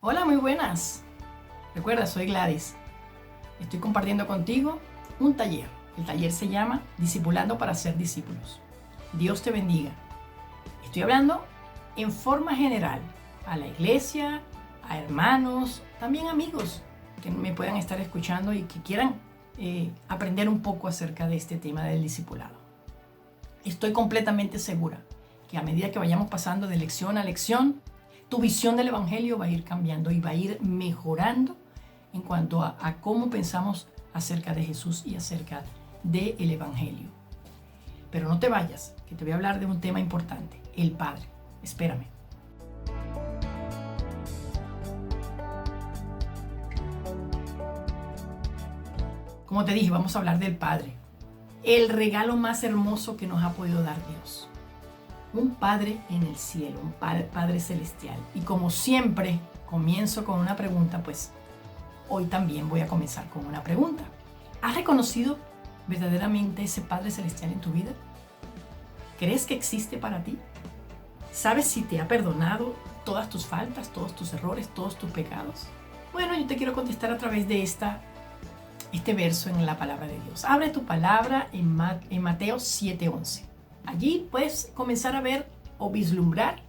Hola, muy buenas. Recuerda, soy Gladys. Estoy compartiendo contigo un taller. El taller se llama Discipulando para ser discípulos. Dios te bendiga. Estoy hablando en forma general a la iglesia, a hermanos, también amigos que me puedan estar escuchando y que quieran aprender un poco acerca de este tema del discipulado. Estoy completamente segura que a medida que vayamos pasando de lección a lección, tu visión del Evangelio va a ir cambiando y va a ir mejorando en cuanto a cómo pensamos acerca de Jesús y acerca del Evangelio. Pero no te vayas, que te voy a hablar de un tema importante, el Padre. Espérame. Como te dije, vamos a hablar del Padre. El regalo más hermoso que nos ha podido dar Dios. Un Padre en el cielo, un Padre celestial. Y como siempre comienzo con una pregunta, pues hoy también voy a comenzar con una pregunta. ¿Has reconocido verdaderamente ese Padre celestial en tu vida? ¿Crees que existe para ti? ¿Sabes si te ha perdonado todas tus faltas, todos tus errores, todos tus pecados? Bueno, yo te quiero contestar a través de este verso en la palabra de Dios. Abre tu palabra en Mateo 7:11. Allí puedes comenzar a ver o vislumbrar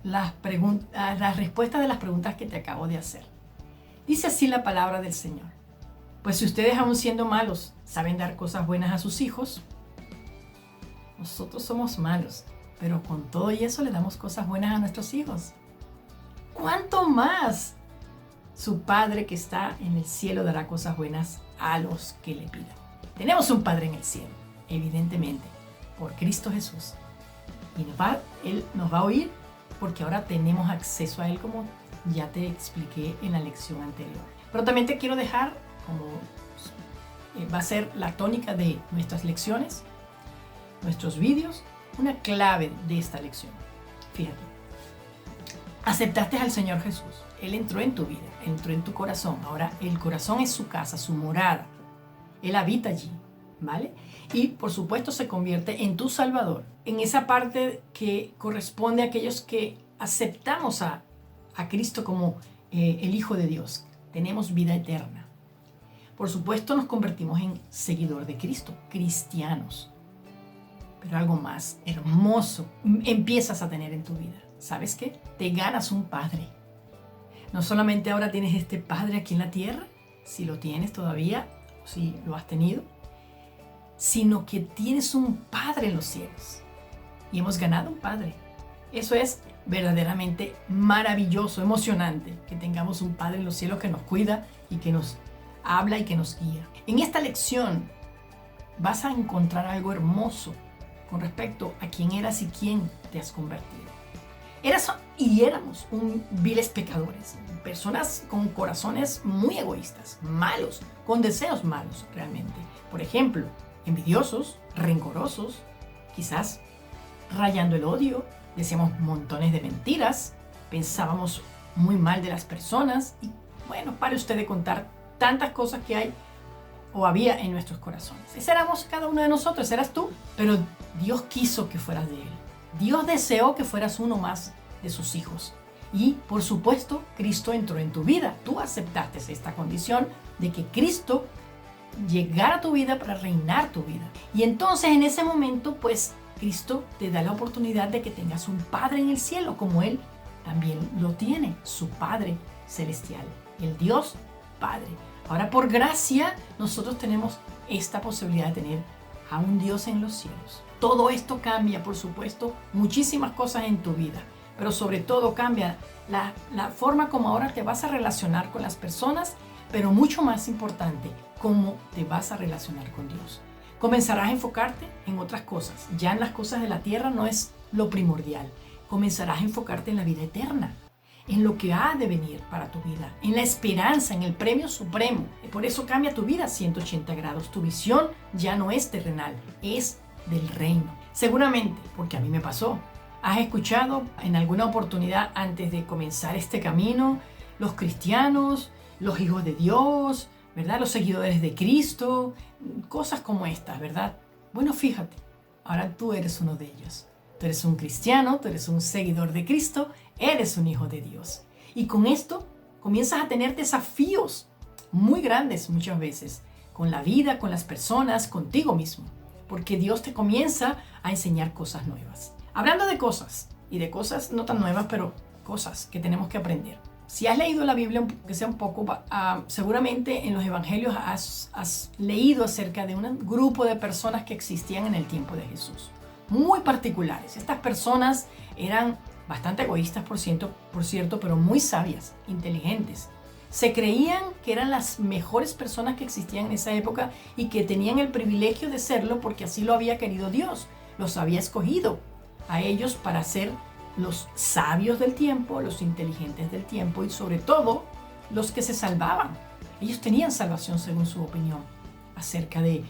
las respuestas de las preguntas que te acabo de hacer. Dice así la palabra del Señor. Pues si ustedes, aun siendo malos, saben dar cosas buenas a sus hijos, nosotros somos malos, pero con todo y eso le damos cosas buenas a nuestros hijos. ¿Cuánto más su Padre que está en el cielo dará cosas buenas a los que le pidan? Tenemos un Padre en el cielo, evidentemente, por Cristo Jesús. Y Él nos va a oír porque ahora tenemos acceso a Él, como ya te expliqué en la lección anterior. Pero también te quiero dejar, como va a ser la tónica de nuestras lecciones, nuestros vídeos, una clave de esta lección. Fíjate, aceptaste al Señor Jesús. Él entró en tu vida, entró en tu corazón. Ahora el corazón es su casa, su morada. Él habita allí, ¿vale? Y por supuesto se convierte en tu Salvador, en esa parte que corresponde a aquellos que aceptamos a Cristo como el Hijo de Dios. Tenemos vida eterna. Por supuesto nos convertimos en seguidor de Cristo, cristianos. Pero algo más hermoso empiezas a tener en tu vida. ¿Sabes qué? Te ganas un Padre. No solamente ahora tienes este Padre aquí en la tierra, si lo tienes todavía, o si lo has tenido, sino que tienes un Padre en los cielos. Y hemos ganado un Padre. Eso es verdaderamente maravilloso, emocionante, que tengamos un Padre en los cielos que nos cuida y que nos habla y que nos guía. En esta lección vas a encontrar algo hermoso con respecto a quién eras y quién te has convertido. Éramos viles pecadores, personas con corazones muy egoístas, malos, con deseos malos realmente. Por ejemplo, envidiosos, rencorosos, quizás rayando el odio, decíamos montones de mentiras, pensábamos muy mal de las personas y bueno, pare usted de contar tantas cosas que hay o había en nuestros corazones. Ese éramos cada uno de nosotros, eras tú, pero Dios quiso que fueras de Él. Dios deseó que fueras uno más de sus hijos. Y por supuesto, Cristo entró en tu vida. Tú aceptaste esta condición de que Cristo llegara a tu vida para reinar tu vida. Y entonces en ese momento, pues Cristo te da la oportunidad de que tengas un Padre en el cielo, como Él también lo tiene, su Padre celestial, el Dios Padre. Ahora, por gracia, nosotros tenemos esta posibilidad de tener a un Dios en los cielos. Todo esto cambia, por supuesto, muchísimas cosas en tu vida, pero sobre todo cambia la forma como ahora te vas a relacionar con las personas, pero mucho más importante, cómo te vas a relacionar con Dios. Comenzarás a enfocarte en otras cosas. Ya en las cosas de la tierra no es lo primordial. Comenzarás a enfocarte en la vida eterna, en lo que ha de venir para tu vida, en la esperanza, en el premio supremo. Por eso cambia tu vida a 180 grados. Tu visión ya no es terrenal, es del reino. Seguramente, porque a mí me pasó, has escuchado en alguna oportunidad antes de comenzar este camino, los cristianos, los hijos de Dios, ¿verdad? Los seguidores de Cristo, cosas como estas, ¿verdad? Bueno, fíjate, ahora tú eres uno de ellos. Tú eres un cristiano, tú eres un seguidor de Cristo, eres un hijo de Dios. Y con esto comienzas a tener desafíos muy grandes muchas veces, con la vida, con las personas, contigo mismo, porque Dios te comienza a enseñar cosas nuevas. Hablando de cosas, y de cosas no tan nuevas, pero cosas que tenemos que aprender. Si has leído la Biblia, que sea un poco, seguramente en los evangelios has leído acerca de un grupo de personas que existían en el tiempo de Jesús, muy particulares. Estas personas eran bastante egoístas, por cierto, pero muy sabias, inteligentes. Se creían que eran las mejores personas que existían en esa época y que tenían el privilegio de serlo porque así lo había querido Dios. Los había escogido a ellos para ser los sabios del tiempo, los inteligentes del tiempo y sobre todo los que se salvaban. Ellos tenían salvación según su opinión acerca de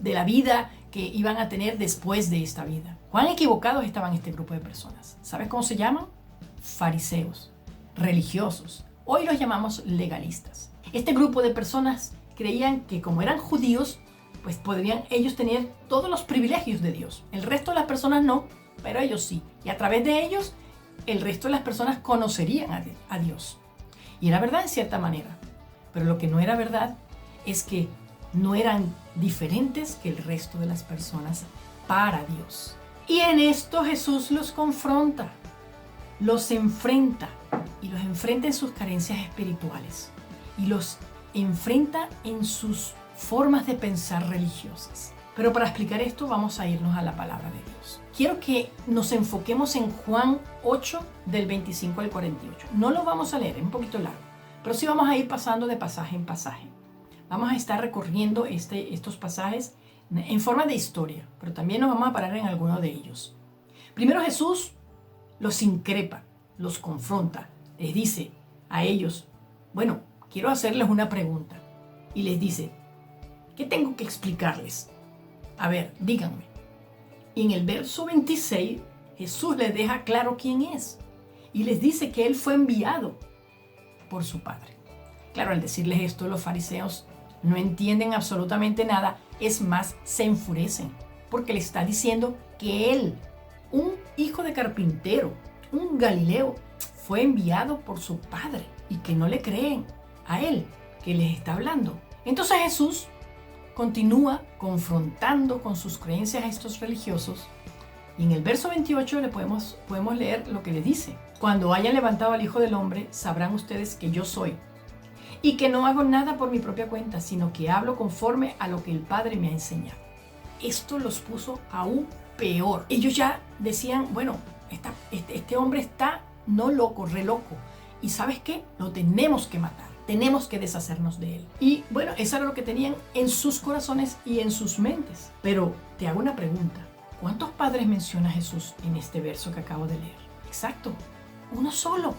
la vida que iban a tener después de esta vida. ¿Cuán equivocados estaban este grupo de personas? ¿Sabes cómo se llaman? Fariseos, religiosos. Hoy los llamamos legalistas. Este grupo de personas creían que como eran judíos, pues podrían ellos tener todos los privilegios de Dios. El resto de las personas no, pero ellos sí. Y a través de ellos, el resto de las personas conocerían a Dios. Y era verdad en cierta manera. Pero lo que no era verdad es que no eran diferentes que el resto de las personas para Dios. Y en esto Jesús los confronta, los enfrenta y los enfrenta en sus carencias espirituales y los enfrenta en sus formas de pensar religiosas. Pero para explicar esto vamos a irnos a la palabra de Dios. Quiero que nos enfoquemos en Juan 8 del 25 al 48. No lo vamos a leer, es un poquito largo, pero sí vamos a ir pasando de pasaje en pasaje. Vamos a estar recorriendo estos pasajes en forma de historia, pero también nos vamos a parar en alguno de ellos. Primero Jesús los increpa, los confronta, les dice a ellos, bueno, quiero hacerles una pregunta. Y les dice, ¿qué tengo que explicarles? A ver, díganme. Y en el verso 26, Jesús les deja claro quién es. Y les dice que Él fue enviado por su Padre. Claro, al decirles esto, los fariseos no entienden absolutamente nada. Es más, se enfurecen. Porque le está diciendo que Él, un hijo de carpintero, un Galileo, fue enviado por su Padre. Y que no le creen a Él, que les está hablando. Entonces Jesús continúa confrontando con sus creencias a estos religiosos y en el verso 28 le podemos leer lo que le dice. Cuando hayan levantado al Hijo del Hombre, sabrán ustedes que yo soy y que no hago nada por mi propia cuenta, sino que hablo conforme a lo que el Padre me ha enseñado. Esto los puso aún peor. Ellos ya decían, bueno, este hombre está no loco, re loco. ¿Y sabes qué? Lo tenemos que matar. Tenemos que deshacernos de él. Y bueno, eso era lo que tenían en sus corazones y en sus mentes. Pero te hago una pregunta. ¿Cuántos padres menciona Jesús en este verso que acabo de leer? Exacto, uno solo.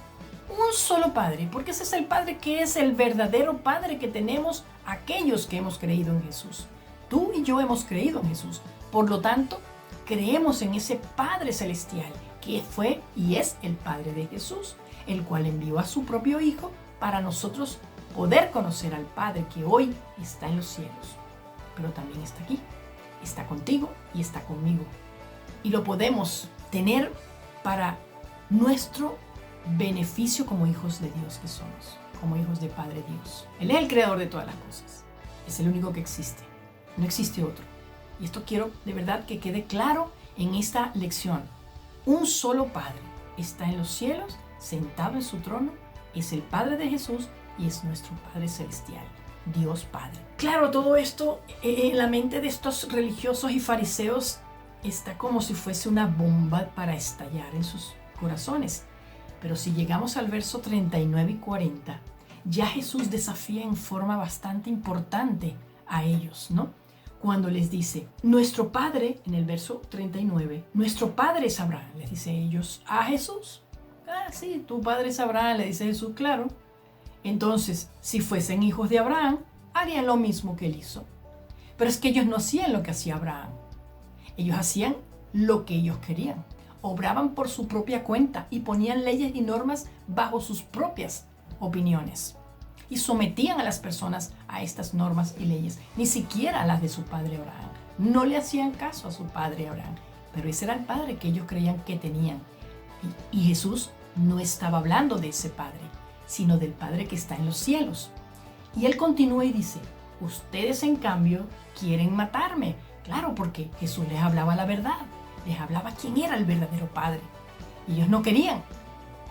Un solo Padre, porque ese es el Padre que es el verdadero Padre que tenemos aquellos que hemos creído en Jesús. Tú y yo hemos creído en Jesús. Por lo tanto, creemos en ese Padre celestial que fue y es el Padre de Jesús, el cual envió a su propio Hijo para nosotros poder conocer al Padre que hoy está en los cielos, pero también está aquí, está contigo y está conmigo. Y lo podemos tener para nuestro beneficio como hijos de Dios que somos, como hijos de Padre Dios. Él es el creador de todas las cosas, es el único que existe, no existe otro. Y esto quiero de verdad que quede claro en esta lección. Un solo Padre está en los cielos, sentado en su trono, es el Padre de Jesús y es nuestro Padre celestial, Dios Padre. Claro, todo esto en la mente de estos religiosos y fariseos está como si fuese una bomba para estallar en sus corazones. Pero si llegamos al verso 39 y 40, ya Jesús desafía en forma bastante importante a ellos, ¿no? Cuando les dice, nuestro Padre, en el verso 39, nuestro Padre es Abraham, les dice ellos a Jesús. Ah, sí, tu padre es Abraham, le dice Jesús, claro. Entonces, si fuesen hijos de Abraham, harían lo mismo que él hizo. Pero es que ellos no hacían lo que hacía Abraham. Ellos hacían lo que ellos querían. Obraban por su propia cuenta y ponían leyes y normas bajo sus propias opiniones. Y sometían a las personas a estas normas y leyes, ni siquiera a las de su padre Abraham. No le hacían caso a su padre Abraham, pero ese era el padre que ellos creían que tenían. Y Jesús no estaba hablando de ese Padre, sino del Padre que está en los cielos. Y él continúa y dice, ustedes en cambio quieren matarme. Claro, porque Jesús les hablaba la verdad, les hablaba quién era el verdadero Padre. Ellos no querían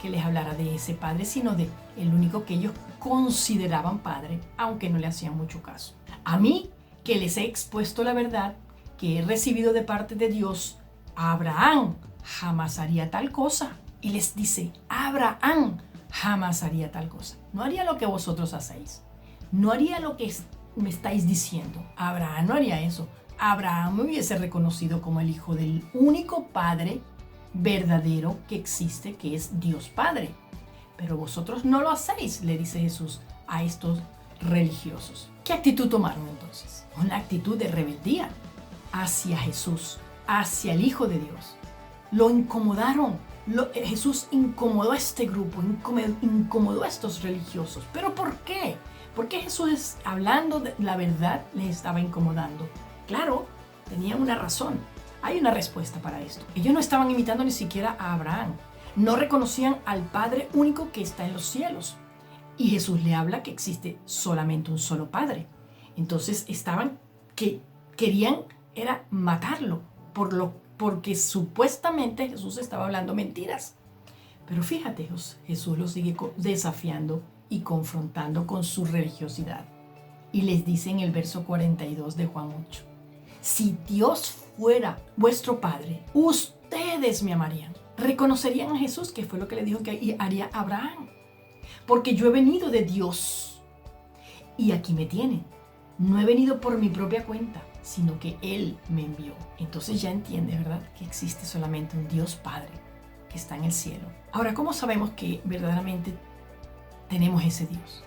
que les hablara de ese Padre, sino de el único que ellos consideraban Padre, aunque no le hacían mucho caso. A mí, que les he expuesto la verdad que he recibido de parte de Dios, Abraham jamás haría tal cosa. Y les dice, Abraham jamás haría tal cosa. No haría lo que vosotros hacéis. No haría lo que me estáis diciendo. Abraham no haría eso. Abraham me hubiese reconocido como el hijo del único Padre verdadero que existe, que es Dios Padre. Pero vosotros no lo hacéis, le dice Jesús a estos religiosos. ¿Qué actitud tomaron entonces? Una actitud de rebeldía hacia Jesús, hacia el Hijo de Dios. Lo incomodaron. Jesús incomodó a este grupo, incomodó a estos religiosos. ¿Pero por qué? ¿Por qué Jesús, hablando de la verdad, les estaba incomodando? Claro, tenían una razón. Hay una respuesta para esto. Ellos no estaban imitando ni siquiera a Abraham. No reconocían al Padre único que está en los cielos. Y Jesús le habla que existe solamente un solo Padre. Entonces querían era matarlo porque supuestamente Jesús estaba hablando mentiras. Pero fíjate, Jesús los sigue desafiando y confrontando con su religiosidad. Y les dice en el verso 42 de Juan 8, si Dios fuera vuestro Padre, ustedes me amarían. Reconocerían a Jesús, que fue lo que le dijo que haría Abraham. Porque yo he venido de Dios y aquí me tienen. No he venido por mi propia cuenta, sino que Él me envió. Entonces ya entiende, ¿verdad?, que existe solamente un Dios Padre que está en el cielo. Ahora, ¿cómo sabemos que verdaderamente tenemos ese Dios?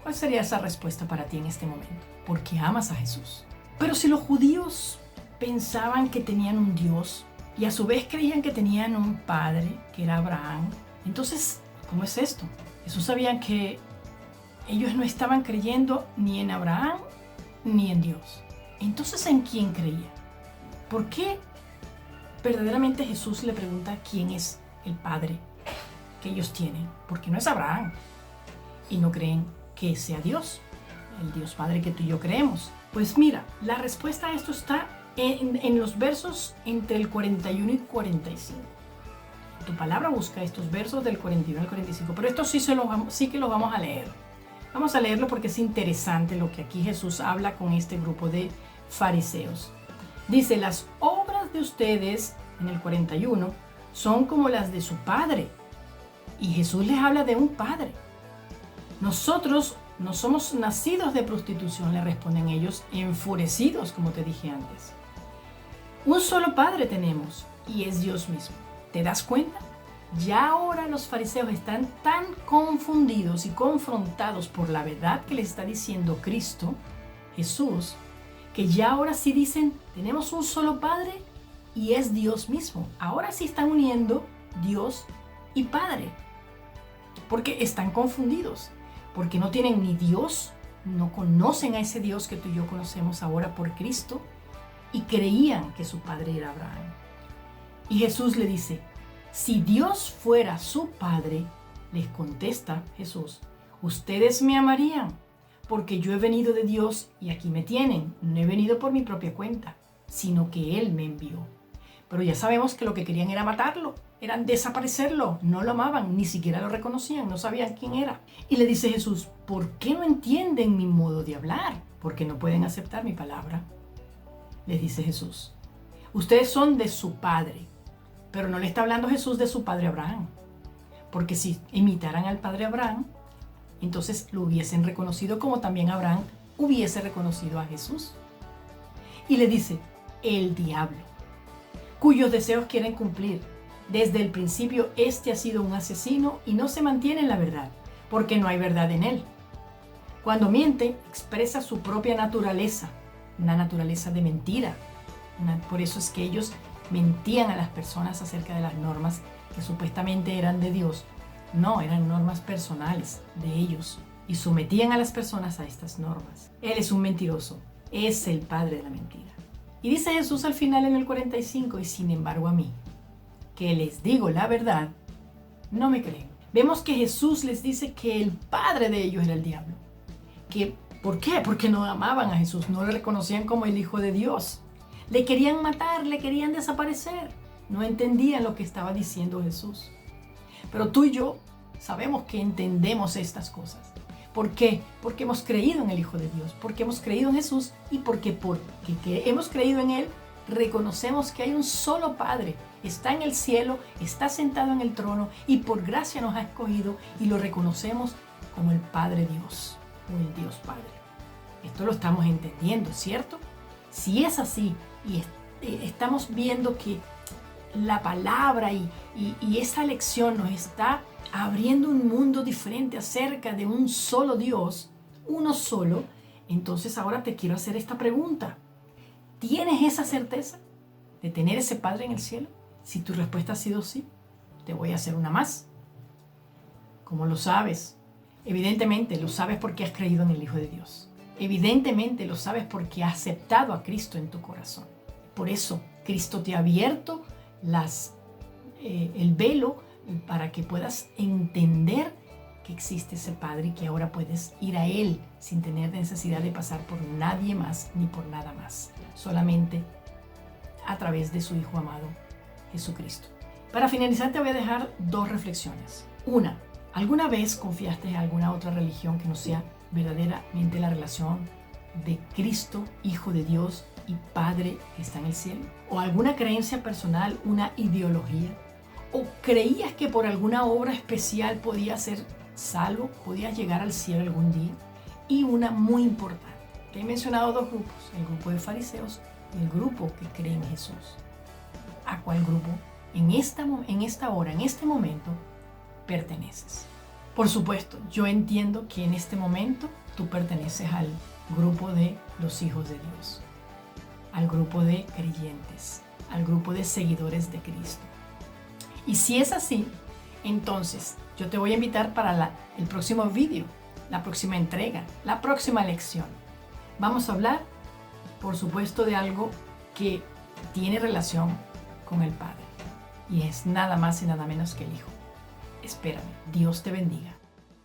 ¿Cuál sería esa respuesta para ti en este momento? Porque amas a Jesús. Pero si los judíos pensaban que tenían un Dios y a su vez creían que tenían un Padre, que era Abraham, entonces, ¿cómo es esto? Jesús sabía que ellos no estaban creyendo ni en Abraham ni en Dios. Entonces, ¿en quién creía? ¿Por qué verdaderamente Jesús le pregunta quién es el Padre que ellos tienen? Porque no es Abraham y no creen que sea Dios, el Dios Padre que tú y yo creemos. Pues mira, la respuesta a esto está en los versos entre el 41 y 45. Tu palabra busca estos versos del 41 al 45, pero esto sí que lo vamos a leer. Vamos a leerlo porque es interesante lo que aquí Jesús habla con este grupo de fariseos. Dice, las obras de ustedes, en el 41, son como las de su padre. Y Jesús les habla de un padre. Nosotros no somos nacidos de prostitución, le responden ellos, enfurecidos, como te dije antes. Un solo padre tenemos, y es Dios mismo. ¿Te das cuenta? Ya ahora los fariseos están tan confundidos y confrontados por la verdad que les está diciendo Cristo, Jesús, que ya ahora sí dicen, tenemos un solo Padre y es Dios mismo. Ahora sí están uniendo Dios y Padre, porque están confundidos, porque no tienen ni Dios, no conocen a ese Dios que tú y yo conocemos ahora por Cristo, y creían que su Padre era Abraham. Y Jesús le dice, si Dios fuera su Padre, les contesta Jesús, ustedes me amarían, porque yo he venido de Dios y aquí me tienen. No he venido por mi propia cuenta, sino que Él me envió. Pero ya sabemos que lo que querían era matarlo, eran desaparecerlo, no lo amaban, ni siquiera lo reconocían, no sabían quién era. Y le dice Jesús, ¿por qué no entienden mi modo de hablar? Porque no pueden aceptar mi palabra. Les dice Jesús, ustedes son de su padre. Pero no le está hablando Jesús de su padre Abraham, porque si imitaran al padre Abraham, entonces lo hubiesen reconocido como también Abraham hubiese reconocido a Jesús. Y le dice, el diablo, cuyos deseos quieren cumplir. Desde el principio este ha sido un asesino y no se mantiene en la verdad, porque no hay verdad en él. Cuando miente, expresa su propia naturaleza, una naturaleza de mentira. Por eso es que ellos mentían a las personas acerca de las normas que supuestamente eran de Dios. No, eran normas personales de ellos y sometían a las personas a estas normas. Él es un mentiroso, es el padre de la mentira. Y dice Jesús al final en el 45, y sin embargo a mí, que les digo la verdad, No me creen. Vemos que Jesús les dice que el padre de ellos era el diablo. ¿Por qué? Porque no amaban a Jesús, no le reconocían como el Hijo de Dios. Le querían matar, le querían desaparecer. No entendían lo que estaba diciendo Jesús. Pero tú y yo sabemos que entendemos estas cosas. ¿Por qué? Porque hemos creído en el Hijo de Dios, porque hemos creído en Jesús y porque hemos creído en Él, reconocemos que hay un solo Padre. Está en el cielo, está sentado en el trono y por gracia nos ha escogido y lo reconocemos como el Padre Dios o el Dios Padre. Esto lo estamos entendiendo, ¿cierto? Si es así y estamos viendo que la palabra y esa lección nos está abriendo un mundo diferente acerca de un solo Dios, uno solo, entonces ahora te quiero hacer esta pregunta. ¿Tienes esa certeza de tener ese Padre en el cielo? Si tu respuesta ha sido sí, te voy a hacer una más. ¿Cómo lo sabes? Evidentemente lo sabes porque has creído en el Hijo de Dios. Evidentemente lo sabes porque has aceptado a Cristo en tu corazón. Por eso Cristo te ha abierto el velo para que puedas entender que existe ese Padre y que ahora puedes ir a Él sin tener necesidad de pasar por nadie más ni por nada más. Solamente a través de su Hijo amado, Jesucristo. Para finalizar te voy a dejar 2 reflexiones. Una, ¿alguna vez confiaste en alguna otra religión que no sea verdaderamente la relación de Cristo, Hijo de Dios y Padre que está en el cielo? ¿O alguna creencia personal, una ideología? ¿O creías que por alguna obra especial podías ser salvo, podías llegar al cielo algún día? Y una muy importante, te he mencionado 2 grupos, el grupo de fariseos y el grupo que cree en Jesús. ¿A cuál grupo en esta hora, en este momento, perteneces? Por supuesto, yo entiendo que en este momento tú perteneces al grupo de los hijos de Dios, al grupo de creyentes, al grupo de seguidores de Cristo. Y si es así, entonces yo te voy a invitar para el próximo video, la próxima entrega, la próxima lección. Vamos a hablar, por supuesto, de algo que tiene relación con el Padre. Y es nada más y nada menos que el Hijo. Espérame. Dios te bendiga.